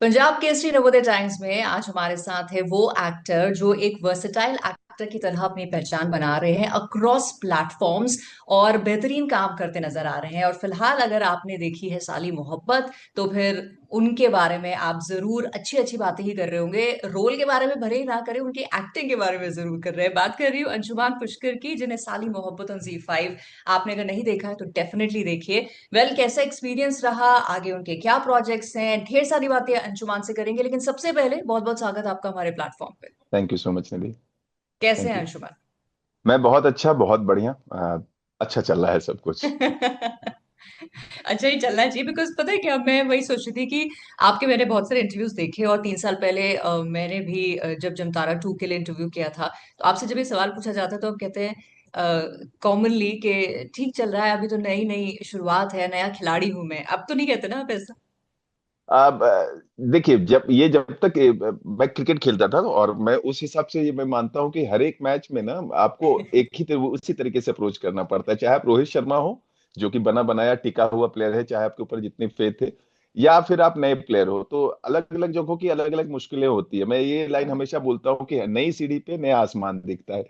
Punjab Kesari Navodaya times में आज हमारे साथ है वो एक्टर जो एक वर्सेटाइल एक्टर की तरह अपनी पहचान बना रहे हैं अक्रॉस प्लेटफॉर्म्स और बेहतरीन काम करते नजर आ रहे हैं। और फिलहाल अगर आपने देखी है साली मोहब्बत तो फिर उनके बारे में आप जरूर अच्छी अच्छी बातें ही कर रहे होंगे। रोल के बारे में भले ही ना करें, उनकी एक्टिंग के बारे में जरूर कर रहे हैं। बात कर रही हूँ अंशुमान पुष्कर की, जिन्हें साली मोहब्बत ऑन Z5 आपने अगर नहीं देखा है तो डेफिनेटली देखिए। कैसा एक्सपीरियंस रहा, आगे उनके क्या प्रोजेक्ट्स हैं, ढेर सारी बातें अंशुमान से करेंगे। लेकिन सबसे पहले बहुत बहुत स्वागत आपका हमारे प्लेटफॉर्म पे। थैंक यू सो मच निधि। कैसे थैंक हैं यू। अंशुमान? मैं बहुत अच्छा, बहुत बढ़िया। अच्छा चल रहा है सब कुछ। अच्छा ही चलना चाहिए, बिकॉज पता है क्या, मैं वही सोच रही थी कि आपके मैंने बहुत सारे इंटरव्यूज देखे और 3 साल पहले मैंने भी जब जमतारा 2 के लिए इंटरव्यू किया था, तो आपसे जब ये सवाल पूछा जाता है तो आप कहते हैं कॉमनली कि ठीक चल रहा है, अभी तो नई नई शुरुआत है, नया खिलाड़ी हूं मैं। अब तो नहीं कहते ना आप ऐसा? अब देखिए, जब तक मैं क्रिकेट खेलता था और मैं उस हिसाब से ये मैं मानता हूँ कि हर एक मैच में ना आपको एक ही उसी तरीके से अप्रोच करना पड़ता है। चाहे आप रोहित शर्मा हो, जो कि बना बनाया टिका हुआ प्लेयर है, चाहे आपके ऊपर जितनी फेथ है, या फिर आप नए प्लेयर हो, तो अलग अलग जगहों की अलग अलग मुश्किलें होती है। मैं ये लाइन हमेशा बोलता हूँ कि नई सीढ़ी पे नया आसमान दिखता है।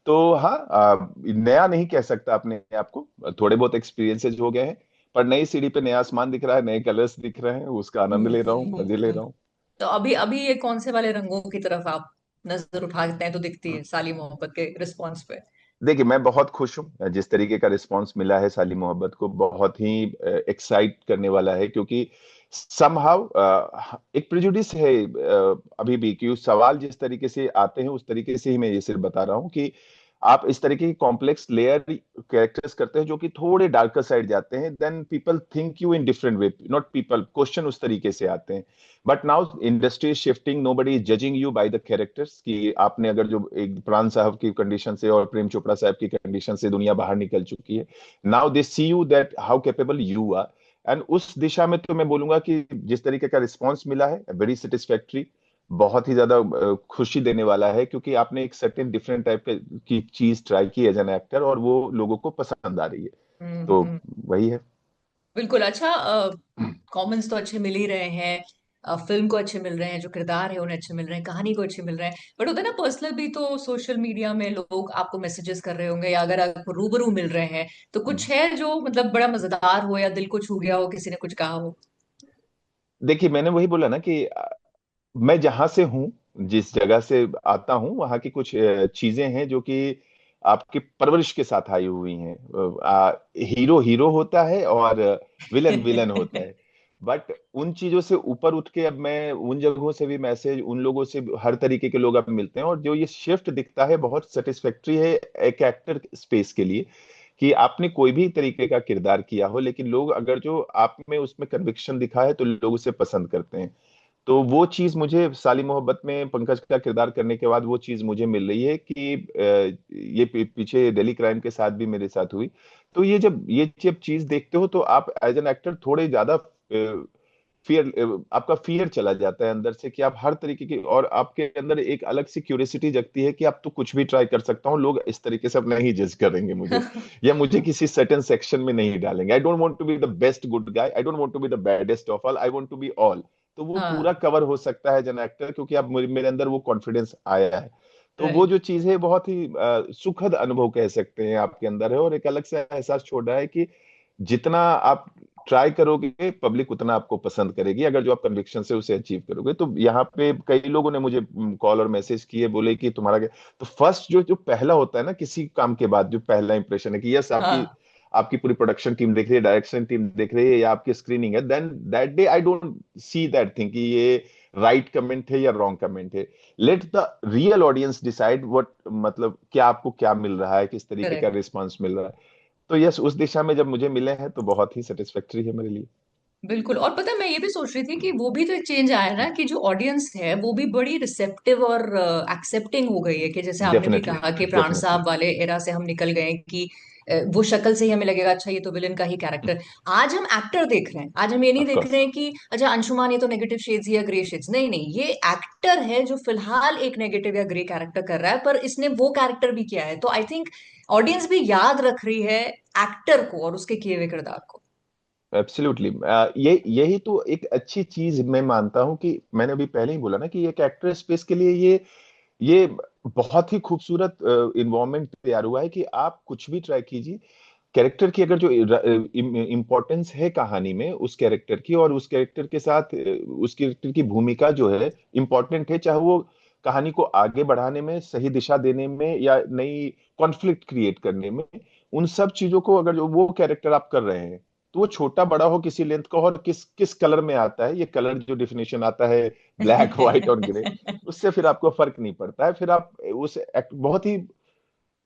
तो हाँ, नया नहीं कह सकता अपने आप को, थोड़े बहुत एक्सपीरियंसेस हो गए हैं, पर नई सीढ़ी पे नया आसमान दिख रहा है, नए कलर्स दिख रहे हैं, उसका आनंद ले रहा हूँ, मजे ले हम्म। रहा हूँ। तो अभी अभी ये कौन से वाले रंगों की तरफ आप नजर उठाते हैं तो दिखती है साली मोहब्बत के रिस्पॉन्स पे? देखिए, मैं बहुत खुश हूँ जिस तरीके का रिस्पांस मिला है साली मोहब्बत को। बहुत ही एक्साइट करने वाला है, क्योंकि समहाउ एक प्रेजुडिस है अभी भी, कि उस सवाल जिस तरीके से आते हैं उस तरीके से ही मैं ये सिर्फ बता रहा हूँ कि आप इस तरीके की कॉम्प्लेक्स लेयर कैरेक्टर्स करते हैं जो कि थोड़े डार्कर साइड जाते हैं, then people think you in different way, not people, question उस तरीके से आते हैं। But now industry is shifting, nobody is judging you by the characters, कि आपने अगर जो एक प्राण साहब की कंडीशन से और प्रेम चोपड़ा साहब की कंडीशन से दुनिया बाहर निकल चुकी है। Now they see you that how capable you are. And उस दिशा में तो मैं बोलूंगा कि जिस तरीके का रिस्पॉन्स मिला है, वेरी सेटिस्फैक्ट्री, बहुत ही ज्यादा खुशी देने वाला है, क्योंकि आपने एक सर्टेन डिफरेंट टाइप की चीज ट्राई की एज एन एक्टर और वो लोगों को पसंद आ रही है। तो हम्म। वही है। बिल्कुल। अच्छा, कॉमेंट्स तो अच्छे मिल ही रहे हैं, फिल्म को अच्छे मिल रहे हैं, जो किरदार है उन्हें अच्छे मिल रहे हैं, कहानी को अच्छे मिल रहे हैं। बट होता है ना पर्सनल भी, तो सोशल मीडिया में लोग आपको मैसेजेस कर रहे होंगे या अगर आपको रूबरू मिल रहे हैं तो कुछ है जो मतलब बड़ा मजेदार हो या दिल को छू गया हो, किसी ने कुछ कहा हो? देखिए, मैंने वही बोला ना कि मैं जहां से हूँ, जिस जगह से आता हूँ, वहां की कुछ चीजें हैं जो कि आपकी परवरिश के साथ आई हुई हैं। हीरो हीरो होता है और विलन विलन होता है। बट उन चीजों से ऊपर उठ के अब मैं उन जगहों से भी मैसेज, उन लोगों से हर तरीके के लोग अब मिलते हैं, और जो ये शिफ्ट दिखता है बहुत सेटिस्फैक्ट्री है एक एक्टर स्पेस के लिए, कि आपने कोई भी तरीके का किरदार किया हो, लेकिन लोग अगर जो आप में उसमें कन्विक्शन दिखा है तो लोग उसे पसंद करते हैं। तो वो चीज मुझे साली मोहब्बत में पंकज का किरदार करने के बाद वो चीज मुझे मिल रही है कि ये पीछे दिल्ली क्राइम के साथ भी मेरे साथ हुई। तो ये जब चीज देखते हो तो आप एज एन एक्टर थोड़े ज्यादा फियर, आपका फियर चला जाता है अंदर से, कि आप हर तरीके की, और आपके अंदर एक अलग सी क्यूरियोसिटी जगती है कि आप तो कुछ भी ट्राई कर सकता हूँ, लोग इस तरीके से अब नहीं जज करेंगे मुझे, या मुझे किसी सर्टेन सेक्शन में नहीं डालेंगे। I don't want to be the best good guy, I don't want to be the baddest of all, I want to be all. तो वो पूरा हाँ। कवर हो सकता है जन एक्टर, क्योंकि अब मेरे अंदर वो कॉन्फिडेंस आया है। तो वो राइट। जो चीज है बहुत ही सुखद अनुभव कह सकते हैं आपके अंदर है, और एक अलग से एहसास छोड़ रहा है कि जितना आप ट्राई करोगे पब्लिक उतना आपको पसंद करेगी, अगर जो आप कन्विक्शन से उसे अचीव करोगे। तो यहाँ पे कई लोगों ने मुझे कॉल और मैसेज किए, बोले कि तुम्हारा क्या। तो फर्स्ट जो जो पहला होता है ना किसी काम के बाद, जो पहला इंप्रेशन है कि यस, आपकी हाँ। आपकी पूरी प्रोडक्शन टीम देख रही है, डायरेक्शन टीम देख रही है, या आपकी स्क्रीनिंग है, then that day I don't see that thing कि ये राइट कमेंट है या रॉन्ग कमेंट है। Let the real audience decide what, मतलब क्या आपको क्या मिल रहा है, किस तरीके का करेक्ट। रिस्पॉन्स मिल रहा है। तो यस, उस दिशा में जब मुझे मिले हैं तो बहुत ही सेटिस्फैक्टरी है मेरे लिए। बिल्कुल। और पता है, मैं ये भी सोच रही थी कि वो भी तो एक चेंज आया ना, कि जो ऑडियंस है वो भी बड़ी रिसेप्टिव और एक्सेप्टिंग हो गई है। कि जैसे आपने भी डेफिनेटली। कहा कि प्राण डेफिनेटली। साहब वाले एरा से हम निकल गए कि वो शक्ल से ही हमें लगेगा अच्छा ये तो विलन का ही कैरेक्टर। आज हम एक्टर देख रहे हैं, आज हम ये नहीं ऑफ देख कोर्स। रहे हैं कि अच्छा अंशुमान ये तो नेगेटिव शेड्स या ग्रे शेड्स, नहीं नहीं, ये एक्टर है जो फिलहाल एक नेगेटिव या ग्रे कैरेक्टर कर रहा है, पर इसने वो कैरेक्टर भी किया है। तो आई थिंक ऑडियंस भी याद रख रही है एक्टर को और उसके किए हुए किरदार को। एब्सोल्युटली। ये यही तो एक अच्छी चीज मैं मानता हूँ कि मैंने अभी पहले ही बोला ना कि एक एक्टर स्पेस के लिए ये बहुत ही खूबसूरत इन्वायरमेंट तैयार हुआ है कि आप कुछ भी ट्राई कीजिए। कैरेक्टर की अगर जो इम्पोर्टेंस है कहानी में उस कैरेक्टर की, और उस कैरेक्टर के साथ उस कैरेक्टर की भूमिका जो है इम्पोर्टेंट है, चाहे वो कहानी को आगे बढ़ाने में, सही दिशा देने में, या नई कॉन्फ्लिक्ट क्रिएट करने में, उन सब चीजों को अगर जो वो कैरेक्टर आप कर रहे हैं, तो वो छोटा बड़ा हो किसी लेंथ का हो, और किस किस कलर में आता है, ये कलर जो डिफिनेशन आता है ब्लैक व्हाइट और ग्रे, उससे फिर आपको फर्क नहीं पड़ता है। फिर आप उस बहुत ही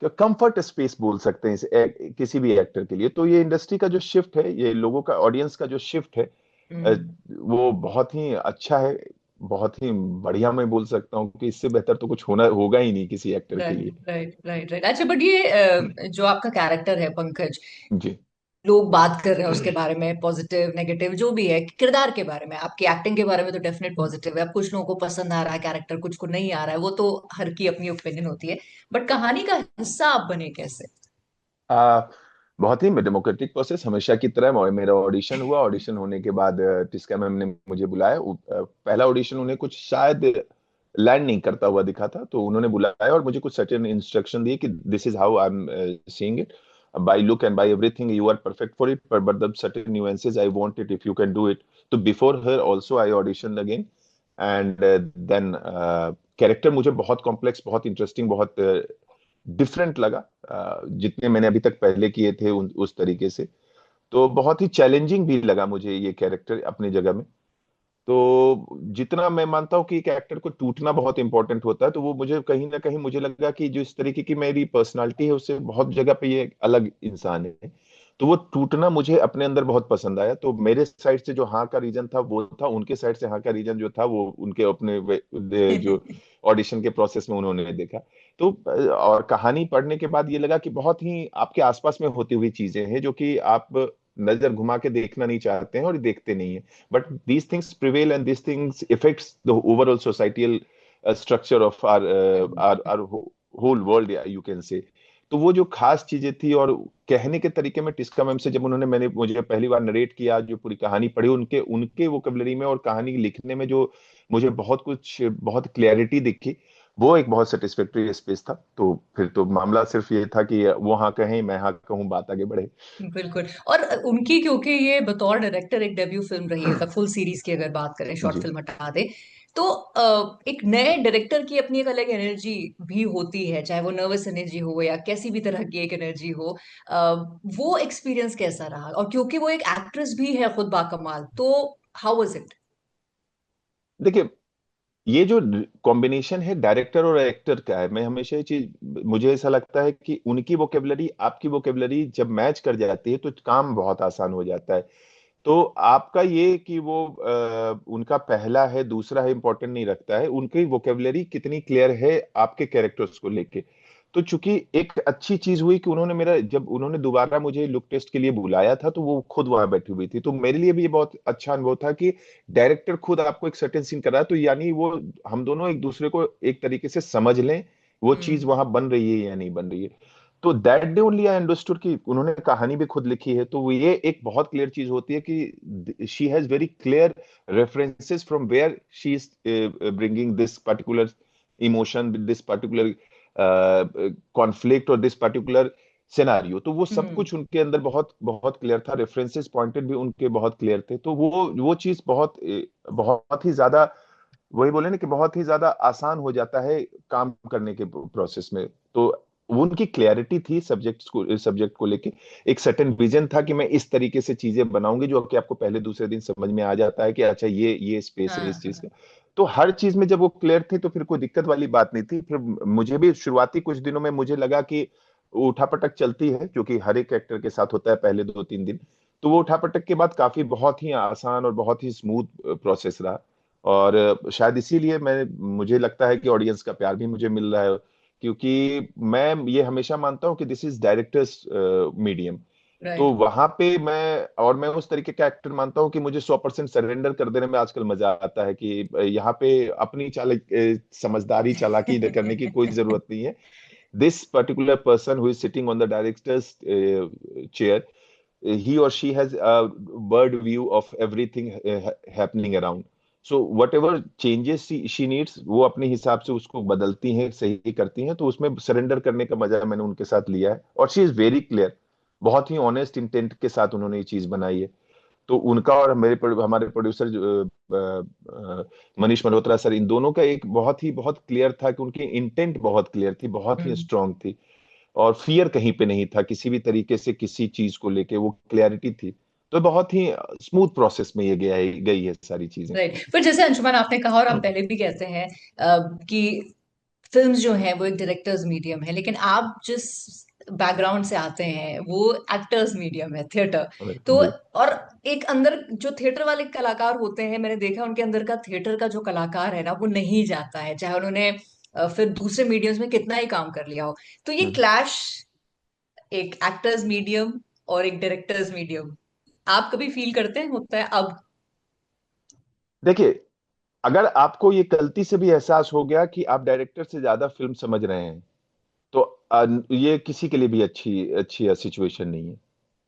कंफर्ट स्पेस बोल सकते हैं किसी भी एक्टर के लिए। तो ये इंडस्ट्री का जो शिफ्ट है, ये लोगों का, ऑडियंस का जो शिफ्ट है, अ, हम्म। वो बहुत ही अच्छा है, बहुत ही बढ़िया। मैं बोल सकता हूँ कि इससे बेहतर तो कुछ होना होगा ही नहीं किसी एक्टर के राइट लिए। Right right right. अच्छा, बट ये जो आपका कैरेक्टर है पंकज, जी। लोग बात कर रहे हैं उसके बारे में, पॉजिटिव नेगेटिव जो भी है, किरदार के बारे में, आपकी एक्टिंग के बारे में तो डेफिनेट पॉजिटिव है। अब कुछ लोगों को पसंद आ रहा है कैरेक्टर, कुछ को नहीं आ रहा है, वो तो हर की अपनी ओपिनियन होती है। बट कहानी का हिस्सा आप बने कैसे? आ, बहुत ही डेमोक्रेटिक प्रोसेस हमेशा की तरह। मेरा ऑडिशन हुआ, ऑडिशन होने के बाद टिस्का मैम ने मुझे बुलाया। पहला ऑडिशन उन्हें कुछ शायद लैंड नहीं करता हुआ दिखा था, तो उन्होंने बुलाया और मुझे कुछ सर्टेन इंस्ट्रक्शन दिए कि this is how I am seeing it, by look and by everything you are perfect for it, but the certain nuances I want it if you can do it. तो before her also I audition again, and then character मुझे बहुत complex, बहुत interesting, बहुत different लगा जितने मैंने अभी तक पहले किए थे उस तरीके से। तो बहुत ही चैलेंजिंग भी लगा मुझे ये कैरेक्टर अपनी जगह में। तो जितना मैं मानता हूँ कि एक एक्टर को टूटना बहुत इंपॉर्टेंट होता है, तो वो मुझे कहीं ना कहीं मुझे लगा कि जो इस तरीके की मेरी पर्सनालिटी है उससे बहुत जगह पे ये एक अलग इंसान है। तो वो टूटना मुझे अपने अंदर बहुत पसंद आया। तो मेरे साइड से जो हाँ का रीजन था वो था, उनके साइड से हाँ का रीजन जो था वो उनके अपने जो ऑडिशन के प्रोसेस में उन्होंने देखा। तो और कहानी पढ़ने के बाद ये लगा कि बहुत ही आपके आसपास में होती हुई चीजें हैं जो कि आप नजर घुमा के देखना नहीं चाहते हैं और देखते नहीं है, but these things prevail and these things affects the overall societal structure of our whole world, you can say। तो वो जो खास चीजें थी, और कहने के तरीके में टिस्का मैम से जब उन्होंने मैंने मुझे पहली बार नरेट किया, जो पूरी कहानी पढ़ी, उनके उनके वोकेबलरी में और कहानी लिखने में जो मुझे बहुत क्लैरिटी दिखी, वो एक बहुत सेटिस्फेक्टरी स्पेस था। तो फिर तो मामला सिर्फ ये था कि वो हाँ कहें, मैं हाँ कहूँ, बात आगे बढ़े। बिल्कुल। और उनकी, क्योंकि ये बतौर डायरेक्टर एक डेब्यू फिल्म रही है, मतलब फुल सीरीज की अगर बात करें, शॉर्ट जी। फिल्म हटा दे, तो एक नए डायरेक्टर की अपनी एक अलग एनर्जी भी होती है, चाहे वो नर्वस एनर्जी हो या कैसी भी तरह की एक एनर्जी हो। वो एक्सपीरियंस कैसा रहा? और क्योंकि वो एक एक्ट्रेस भी है खुद बाकमाल, तो हाउ वाज इट? देखिए, ये जो कॉम्बिनेशन है डायरेक्टर और एक्टर का है, मैं हमेशा ये चीज, मुझे ऐसा लगता है कि उनकी वोकेबलरी आपकी वोकेबलरी जब मैच कर जाती है तो काम बहुत आसान हो जाता है। तो आपका ये कि वो उनका पहला है दूसरा है इंपॉर्टेंट नहीं रखता है, उनकी वोकेबलरी कितनी क्लियर है आपके कैरेक्टर्स को लेके। तो चूंकि एक अच्छी चीज हुई कि उन्होंने मेरा, जब उन्होंने दोबारा मुझे लुक टेस्ट के लिए बुलाया था तो वो खुद वहां बैठी हुई थी, तो मेरे लिए भी ये बहुत अच्छा अनुभव था कि डायरेक्टर खुद आपको एक सर्टेन सीन कर रहा है, तो यानी वो हम दोनों एक दूसरे को एक तरीके से समझ लें, वो चीज हम्म वहां बन रही है या नहीं बन रही है। तो that day only I understood कि उन्होंने कहानी भी खुद लिखी है, तो वो ये एक बहुत क्लियर चीज होती है कि she has very clear references from where she is bringing this particular emotion, this particular conflict और दिस पर्टिकुलर सिनारियो। तो वो सब हम्म कुछ उनके अंदर बहुत बहुत क्लियर था, रेफरेंसेस पॉइंटेड भी उनके बहुत क्लियर थे। तो वो चीज बहुत ही ज्यादा, वही बोले ना कि बहुत ही ज्यादा आसान हो जाता है काम करने के प्रोसेस में। तो वो उनकी क्लैरिटी थी सब्जेक्ट को लेके, एक सर्टेन विजन था कि मैं इस तरीके से चीजें बनाऊंगी जो कि आपको पहले दूसरे दिन समझ में आ जाता है कि अच्छा ये स्पेस है हाँ इस चीज हाँ। का। तो हर चीज में जब वो क्लियर थी तो फिर कोई दिक्कत वाली बात नहीं थी। फिर मुझे भी शुरुआती कुछ दिनों में मुझे लगा कि वो उठापटक चलती है, जो कि हर एक एक्टर के साथ होता है पहले 2-3 दिन। तो वो उठापटक के बाद काफी बहुत ही आसान और बहुत ही स्मूथ प्रोसेस रहा। और शायद इसीलिए मैं, मुझे लगता है कि ऑडियंस का प्यार भी मुझे मिल रहा है, क्योंकि मैं ये हमेशा मानता हूँ कि दिस इज डायरेक्टर्स मीडियम। तो राइट। वहां पे मैं उस तरीके का एक्टर मानता हूँ कि मुझे 100% सरेंडर कर देने में आजकल मजा आता है, कि यहाँ पे अपनी समझदारी चालाकी करने की कोई जरूरत नहीं है। This particular person who is sitting on the directors chair, he or she has a bird view of everything happening around. So whatever changes she needs, वो अपने हिसाब से उसको बदलती हैं, सही करती हैं। तो उसमें सरेंडर करने का मजा मैंने उनके साथ लिया है, और शी इज वेरी क्लियर, बहुत ही ऑनेस्ट इंटेंट के साथ उन्होंने ये चीज बनाई है। तो उनका और हमारे प्रोड्यूसर मनीष मल्होत्रा सर, इन दोनों का एक बहुत क्लियर था कि उनकी इंटेंट बहुत क्लियर थी, बहुत ही हम्म। स्ट्रांग थी, और फियर कहीं पे नहीं था किसी भी तरीके से, किसी चीज को लेके वो क्लैरिटी थी। तो बहुत ही स्मूथ प्रोसेस में ये गई है सारी चीजें। राइट, पर जैसे अंशुमान आपने कहा और हम पहले भी कहते हैं कि फिल्म्स जो हैं वो एक डायरेक्टर्स मीडियम है, लेकिन आप जिस बैकग्राउंड से आते हैं वो एक्टर्स मीडियम है, थिएटर। तो जी। और एक अंदर जो थिएटर वाले कलाकार होते हैं, मैंने देखा उनके अंदर का थिएटर का जो कलाकार है ना, वो नहीं जाता है, चाहे उन्होंने फिर दूसरे मीडियम्स में कितना ही काम कर लिया हो। तो ये हम्म। क्लैश, एक एक्टर्स मीडियम और एक डायरेक्टर्स मीडियम, आप कभी फील करते हैं होता है अब? देखिए, अगर आपको ये गलती से भी एहसास हो गया कि आप डायरेक्टर से ज्यादा फिल्म समझ रहे हैं, तो ये किसी के लिए भी अच्छी अच्छी सिचुएशन नहीं है।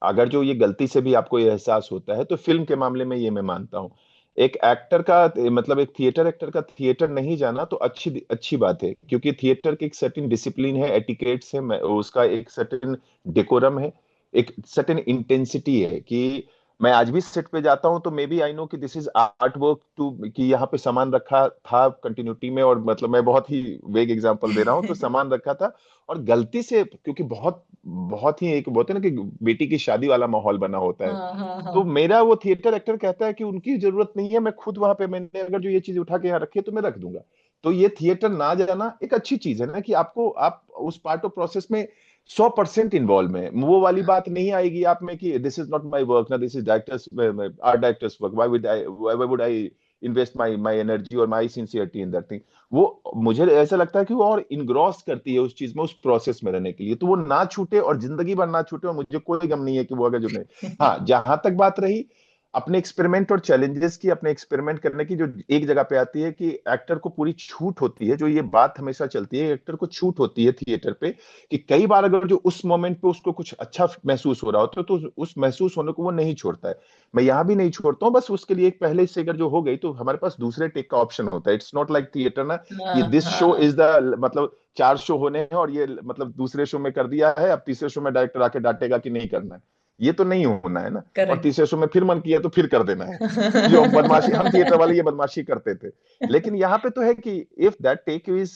अगर जो ये गलती से भी आपको ये एहसास होता है, तो फिल्म के मामले में ये मैं मानता हूँ, एक एक्टर का मतलब एक थिएटर एक्टर का थिएटर नहीं जाना तो अच्छी अच्छी बात है, क्योंकि थिएटर की एक सर्टेन डिसिप्लिन है, एटिकेट्स है, उसका एक सर्टेन डेकोरम है, एक सर्टेन इंटेंसिटी है कि मैं आज भी सेट पे जाता हूं तो मे बी आई नो कि this is art work too, कि यहाँ पे सामान रखा था कंटिन्यूटी में, और मतलब मैं बहुत ही वेग एग्जांपल दे रहा हूँ, तो सामान रखा था, और गलती से, क्योंकि बहुत बहुत ही एक बोलते हैं ना कि बेटी की शादी वाला माहौल बना होता है, हाँ हाँ हाँ। तो मेरा वो थिएटर एक्टर कहता है कि उनकी जरूरत नहीं है, मैं खुद वहां पे, मैंने अगर जो ये चीज उठा के यहाँ रखी है तो मैं रख दूंगा। तो ये थिएटर ना जाना एक अच्छी चीज है ना, कि आपको आप उस पार्ट ऑफ प्रोसेस में 100% इन्वॉल्व में, वो वाली बात नहीं आएगी आप में कि this is not my work ना, this is director's art director's work, why would I invest my energy और my sincerity in that thing. वो मुझे ऐसा लगता है कि वो और इनग्रॉस करती है उस चीज में, उस प्रोसेस में रहने के लिए, तो वो ना छूटे और जिंदगी भर ना छूटे, और मुझे कोई गम नहीं है कि वो अगर जो नहीं। हाँ, जहां तक बात रही अपने एक्सपेरिमेंट और चैलेंजेस की, अपने एक्सपेरिमेंट करने की, जो एक जगह पे आती है कि एक्टर को पूरी छूट होती है, जो ये बात हमेशा चलती है, एक्टर को छूट होती है थिएटर पे, कि कई बार अगर जो उस मोमेंट पे उसको कुछ अच्छा महसूस हो रहा होता है, तो उस महसूस होने को वो नहीं छोड़ता है। मैं यहाँ भी नहीं छोड़ता हूँ, बस उसके लिए एक पहले से अगर जो हो गई तो हमारे पास दूसरे टेक का ऑप्शन होता है। इट्स नॉट लाइक थिएटर ना, हाँ ये दिस शो हाँ। इज द मतलब 4 शो होने हैं, और ये मतलब दूसरे शो में कर दिया है, अब तीसरे शो में डायरेक्टर आके डांटेगा कि नहीं करना है, ये तो नहीं होना है ना। और करेक्ट। तीसरे शो में फिर मन किया तो फिर कर देना है, जो बदमाशी हम थिएटर वाले ये बदमाशी करते थे। लेकिन यहाँ पे तो है कि इफ दैट टेक इज,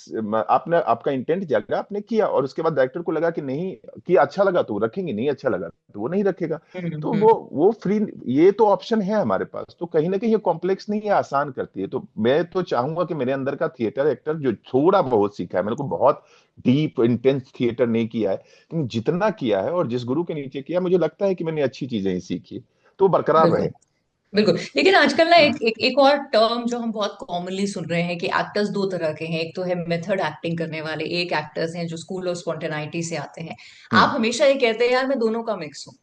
आपने आपका इंटेंट जागा, आपने किया, और उसके बाद डायरेक्टर को लगा कि नहीं कि अच्छा लगा तो वो रखेंगे, नहीं अच्छा लगा तो वो नहीं रखेगा। तो हम्म। वो फ्री, ये तो ऑप्शन है हमारे पास, तो कहीं ना कहीं ये कॉम्प्लेक्स नहीं है, आसान करती है। तो मैं तो चाहूंगा कि मेरे अंदर का थिएटर एक्टर जो थोड़ा बहुत सीखा है, मेरे को बहुत डीप इंटेंस थिएटर नहीं किया है, लेकिन जितना किया है और जिस गुरु के नीचे किया, मुझे लगता है कि मैंने अच्छी चीजें ही सीखी, तो बरकरार बिल्कुल रहे। बिल्कुल। लेकिन आजकल ना एक और टर्म जो हम बहुत कॉमनली सुन रहे हैं कि एक्टर्स दो तरह के हैं, एक तो है मेथड एक्टिंग करने वाले, एक एक्टर्स हैं जो स्कूल ऑफ स्पॉन्टेनिटी से आते हैं। हम्म। आप हमेशा ये कहते हैं यार मैं दोनों का मिक्स हूँ।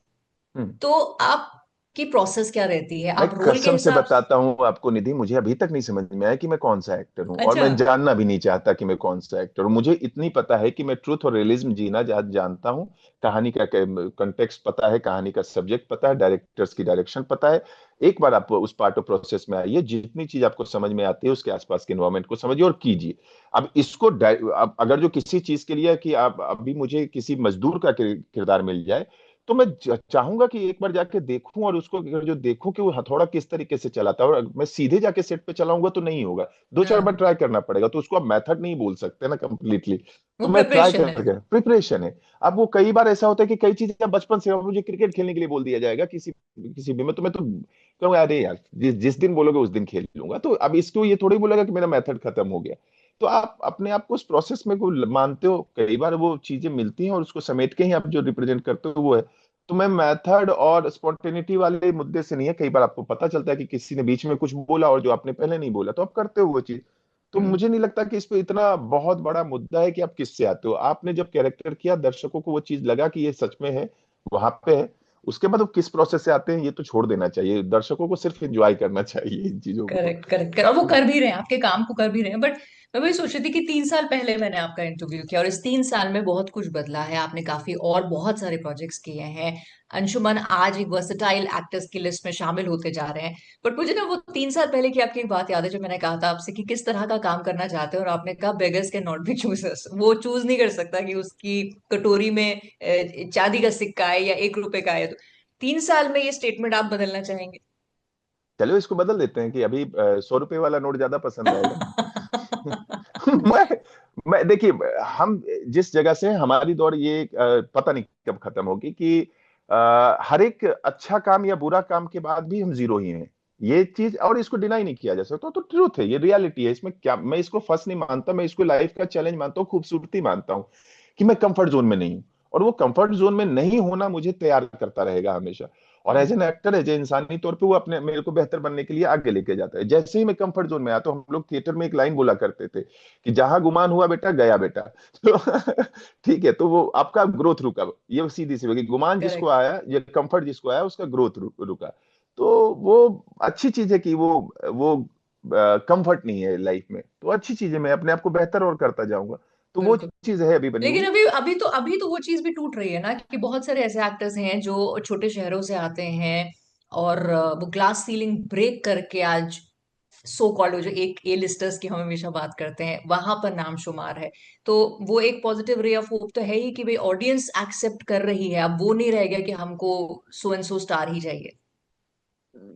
हम्म। तो आपकी प्रोसेस क्या रहती है, मैं आप रोल के कसम से हिसाब से? बताता हूँ आपको निधि, मुझे अभी तक नहीं समझ में आया कि मैं कौन सा एक्टर हूँ, और अच्छा। मैं जानना भी नहीं चाहता कि मैं कौन सा एक्टर हूँ। मुझे इतनी पता है कि मैं ट्रूथ और रियलिज्म जीना जानता हूँ, कहानी का कंटेक्स्ट पता है, कहानी का सब्जेक्ट पता है, डायरेक्टर्स की डायरेक्शन पता है। एक बार आप उस पार्ट ऑफ प्रोसेस में आइए, जितनी चीज आपको समझ में आती है उसके आसपास के एनवायरमेंट को समझिए और कीजिए। अब इसको अब अगर जो किसी चीज के लिए कि आप अभी मुझे किसी मजदूर का किरदार मिल जाए, तो मैं चाहूंगा कि एक बार जाके देखूं, और उसको अगर जो देखूं कि वो हथौड़ा किस तरीके से चलाता है, और मैं सीधे जाके सेट पे चलाऊंगा तो नहीं होगा, 2-4 बार हाँ, ट्राई करना पड़ेगा, तो उसको आप मेथड नहीं बोल सकते ना कंप्लीटली। वो तो मैं ट्राई प्रिपरेशन है। करके, प्रिपरेशन है। अब वो कई बार ऐसा होता है कि कई चीजें बचपन से, अब मुझे क्रिकेट खेलने के लिए बोल दिया जाएगा किसी किसी भी में, तो मैं तो कहूंगा अरे यार, जिस दिन बोलोगे उस दिन खेल लूंगा। तो अब इसको ये थोड़ी बोलेगा कि मेरा मेथड खत्म हो गया। तो आप अपने आप को उस प्रोसेस में को मानते हो, कई बार वो चीजें मिलती हैं और उसको समेट के ही आप जो रिप्रेजेंट करते हो वो है। तो मैं मेथड और स्पॉन्टेनिटी वाले मुद्दे से नहीं है, कई बार आपको पता चलता है कि किसी ने बीच में कुछ बोला और जो आपने पहले नहीं बोला, तो आप करते हो वो चीज। तो हम्म। मुझे नहीं लगता कि इस पे इतना बहुत बड़ा मुद्दा है कि आप किससे आते हो। आपने जब कैरेक्टर किया, दर्शकों को वो चीज लगा कि ये सच में है, वहां पे है, उसके बाद वो किस प्रोसेस से आते हैं ये तो छोड़ देना चाहिए, दर्शकों को सिर्फ एंजॉय करना चाहिए इन चीजों को। करेक्ट करेक्ट, और वो कर भी रहे हैं, आपके काम को कर भी रहे हैं। बट मैं वही सोच रही थी कि 3 साल पहले मैंने आपका इंटरव्यू किया और इस 3 साल में बहुत कुछ बदला है, आपने काफी और बहुत सारे प्रोजेक्ट्स किए हैं। अंशुमन आज एक वर्सेटाइल एक्टर्स की लिस्ट में शामिल होते जा रहे हैं। बट मुझे ना वो 3 साल पहले की आपकी एक बात याद है, जो मैंने कहा था आपसे कि किस तरह का काम करना चाहते हैं, और आपने कहा beggars can not be choosers. वो चूज नहीं कर सकता कि उसकी कटोरी में चांदी का सिक्का है या 1 रुपए का है। तो 3 साल में ये स्टेटमेंट आप बदलना चाहेंगे? चलो इसको बदल देते हैं कि अभी 100 रुपए वाला नोट ज्यादा पसंद आएगा। मैं मैं देखिए, हम जिस जगह से हमारी दौड़ ये पता नहीं कब खत्म होगी कि हर एक अच्छा काम या बुरा काम के बाद भी हम जीरो ही हैं। ये चीज और इसको डिनाई नहीं किया जा सकता, तो ट्रूथ है, ये रियलिटी है। इसमें क्या, मैं इसको फर्स्ट नहीं मानता, मैं इसको लाइफ का चैलेंज मानता हूँ, खूबसूरती मानता हूँ कि मैं कंफर्ट जोन में नहीं हूँ। और वो कंफर्ट जोन में नहीं होना मुझे तैयार करता रहेगा हमेशा। और as an actor, as a इंसानी तौर पे वो अपने मेरे को बेहतर बनने के लिए आगे लेके जाता है। जैसे ही मैं कंफर्ट जोन में आया, तो हम लोग थिएटर में एक लाइन बोला करते थे कि जहां गुमान हुआ बेटा गया बेटा। तो ठीक है, तो वो आपका ग्रोथ रुका। ये सीधी सी बात कि गुमान जिसको करेक्ट। आया, ये कंफर्ट जिसको आया, उसका ग्रोथ रुका। तो वो अच्छी चीज है कि वो कंफर्ट नहीं है लाइफ में, तो अच्छी चीज है, मैं अपने आप को बेहतर और करता जाऊंगा। तो वो बिल्कुल। चीज है अभी बनी लेकिन हुई। अभी तो वो चीज भी टूट रही है ना, क्योंकि बहुत सारे ऐसे एक्टर्स हैं जो छोटे शहरों से आते हैं और वो ग्लास सीलिंग ब्रेक करके आज सो कॉल्ड, जो एक ए लिस्टर्स की हम हमेशा बात करते हैं, वहां पर नाम शुमार है। तो वो एक पॉजिटिव रे ऑफ होप तो है ही कि भाई ऑडियंस एक्सेप्ट कर रही है। अब वो नहीं रह गया कि हमको सो एंड सो स्टार ही चाहिए।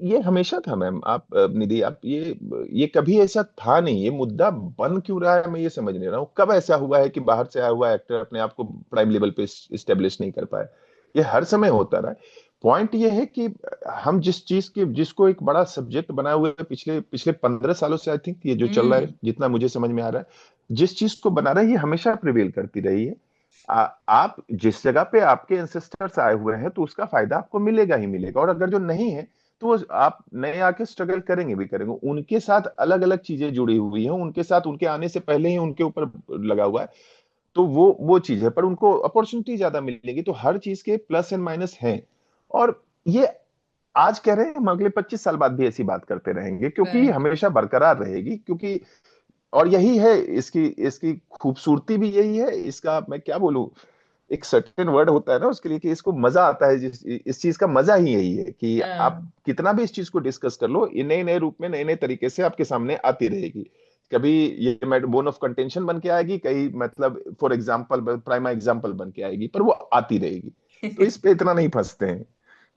ये हमेशा था मैम। आप निधि, आप ये कभी ऐसा था नहीं। ये मुद्दा बन क्यों रहा है, मैं ये समझ नहीं रहा हूँ। कब ऐसा हुआ है कि बाहर से आया हुआ एक्टर अपने आप को प्राइम लेवल पे इस्टेब्लिश नहीं कर पाया? ये हर समय होता रहा है। पॉइंट ये है कि हम जिस चीज के जिसको एक बड़ा सब्जेक्ट बनाए हुए हैं पिछले पिछले 15 सालों से, आई थिंक ये जो चल रहा है, हम्म। जितना मुझे समझ में आ रहा है, जिस चीज को बना रहा है, ये हमेशा प्रिवेल करती रही है। आप जिस जगह पे आपके एंसेस्टर्स आए हुए हैं, तो उसका फायदा आपको मिलेगा ही मिलेगा। और अगर जो नहीं है, तो वो आप नए आके स्ट्रगल करेंगे भी करेंगे। उनके साथ अलग अलग चीजें जुड़ी हुई हैं, उनके साथ उनके आने से पहले ही उनके ऊपर लगा हुआ है। तो वो चीज है, पर उनको अपॉर्चुनिटी ज्यादा मिलेगी। तो हर चीज के प्लस एंड माइनस हैं। और ये आज कह रहे हैं, हम अगले 25 साल बाद भी ऐसी बात करते रहेंगे, क्योंकि ये करेक्ट। हमेशा बरकरार रहेगी। क्योंकि और यही है इसकी इसकी खूबसूरती भी यही है। इसका मैं क्या बोलूं, एक सर्टेन वर्ड होता है ना उसके लिए, कि इसको मजा आता है। इस चीज का मजा ही यही है कि आप कितना भी इस चीज को डिस्कस कर लो, ये नए नए रूप में, नए नए तरीके से आपके सामने आती रहेगी। कभी ये बोन ऑफ कंटेंशन बन के आएगी, कहीं मतलब फॉर एग्जाम्पल प्राइमा एग्जाम्पल बन के आएगी, पर वो आती रहेगी। तो इस पे इतना नहीं फंसते हैं।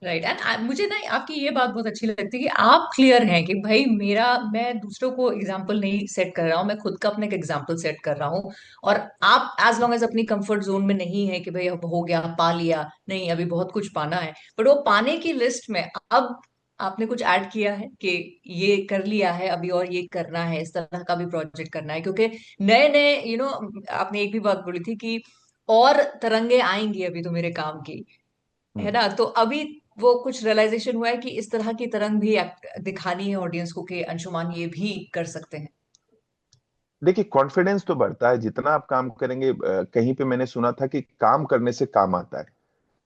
राइट। एंड मुझे ना आपकी ये बात बहुत अच्छी लगती है कि आप क्लियर हैं कि भाई मेरा, मैं दूसरों को एग्जाम्पल नहीं सेट कर रहा हूँ, मैं खुद का अपना एक एग्जाम्पल सेट कर रहा हूँ। और आप एज लॉन्ग एज अपनी कंफर्ट जोन में नहीं है कि भाई अब हो गया पा लिया, नहीं अभी बहुत कुछ पाना है। बट वो पाने की लिस्ट में अब आपने कुछ ऐड किया है कि ये कर लिया है अभी और ये करना है, इस तरह का भी प्रोजेक्ट करना है, क्योंकि नए नए आपने एक भी बात बोली थी कि और तरंगे आएंगी अभी तो मेरे काम की, है हम्म। ना? तो अभी वो कुछ रियलाइजेशन हुआ है कि इस तरह की तरंग भी दिखानी है ऑडियंस को कि अंशुमान ये भी कर सकते हैं। देखिए, कॉन्फिडेंस तो बढ़ता है जितना आप काम करेंगे। कहीं पे मैंने सुना था कि काम करने से काम आता है।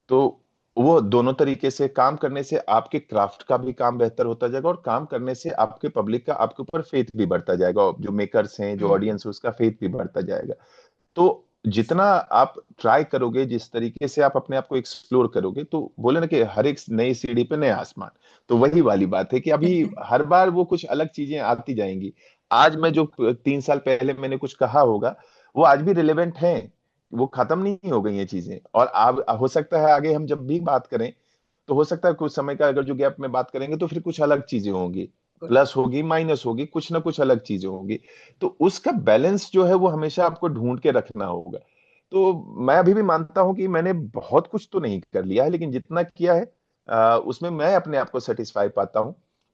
तो वो दोनों तरीके से, काम करने से आपके क्राफ्ट का भी काम बेहतर होता जाएगा, और काम करने से आपके पब्लिक का आपके ऊपर फेथ भी बढ़ता जाएगा, और जो मेकर्स हैं, जो हम्म। ऑडियंस है, उसका फेथ भी बढ़ता जाएगा। तो जितना आप ट्राई करोगे, जिस तरीके से आप अपने आप को एक्सप्लोर करोगे, तो बोले ना कि हर एक नई सीढ़ी पे नया आसमान। तो वही वाली बात है कि अभी हर बार वो कुछ अलग चीजें आती जाएंगी। आज मैं जो 3 साल पहले मैंने कुछ कहा होगा, वो आज भी रिलेवेंट है। वो खत्म नहीं हो गई ये चीजें। और अब हो सकता है आगे हम जब भी बात करें, तो हो सकता है कुछ समय का अगर जो गैप में बात करेंगे, तो फिर कुछ अलग चीजें होंगी, प्लस होगी, माइनस होगी, कुछ ना कुछ अलग चीजें होंगी। तो उसका बैलेंस जो है वो हमेशा आपको ढूंढ के रखना होगा। तो मैं अभी भी मानता हूं कि मैंने बहुत कुछ तो नहीं कर लिया है, लेकिन जितना किया है उसमें मैं अपने आप को सेटिस्फाई पाता हूं।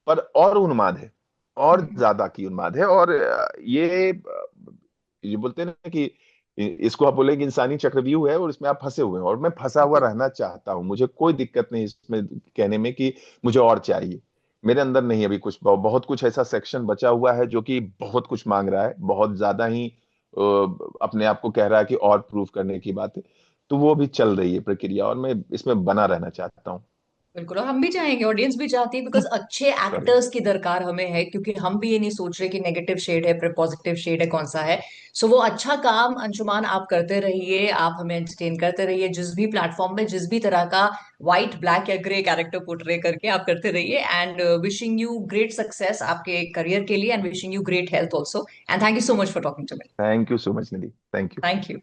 पर और उन्माद है, और हम्म। ज्यादा की उन्माद है। और ये बोलते हैं ना कि इसको आप बोलेंगे इंसानी चक्रव्यूह है, और इसमें आप फंसे हुए हैं, और मैं फंसा हुआ रहना चाहता हूँ। मुझे कोई दिक्कत नहीं इसमें कहने में कि मुझे और चाहिए। मेरे अंदर नहीं अभी कुछ, बहुत कुछ ऐसा सेक्शन बचा हुआ है जो कि बहुत कुछ मांग रहा है, बहुत ज्यादा ही अपने आप को कह रहा है कि और प्रूव करने की बात है। तो वो भी चल रही है प्रक्रिया, और मैं इसमें बना रहना चाहता हूँ। बिल्कुल, और हम भी चाहेंगे, ऑडियंस भी चाहती है, बिकॉज अच्छे करेक्ट। एक्टर्स की दरकार हमें है, क्योंकि हम भी ये नहीं सोच रहे कि नेगेटिव शेड है फिर पॉजिटिव शेड है कौन सा है। सो वो अच्छा काम अंशुमान आप करते रहिए, आप हमें एंटरटेन करते रहिए, जिस भी प्लेटफॉर्म में जिस भी तरह का व्हाइट ब्लैक या ग्रे कैरेक्टर पोर्ट्रे करके आप करते रहिए। And wishing you great success आपके करियर के लिए, and wishing you great health also, and thank you so much for talking to me. Thank you so much Nidhi, thank you. Thank you.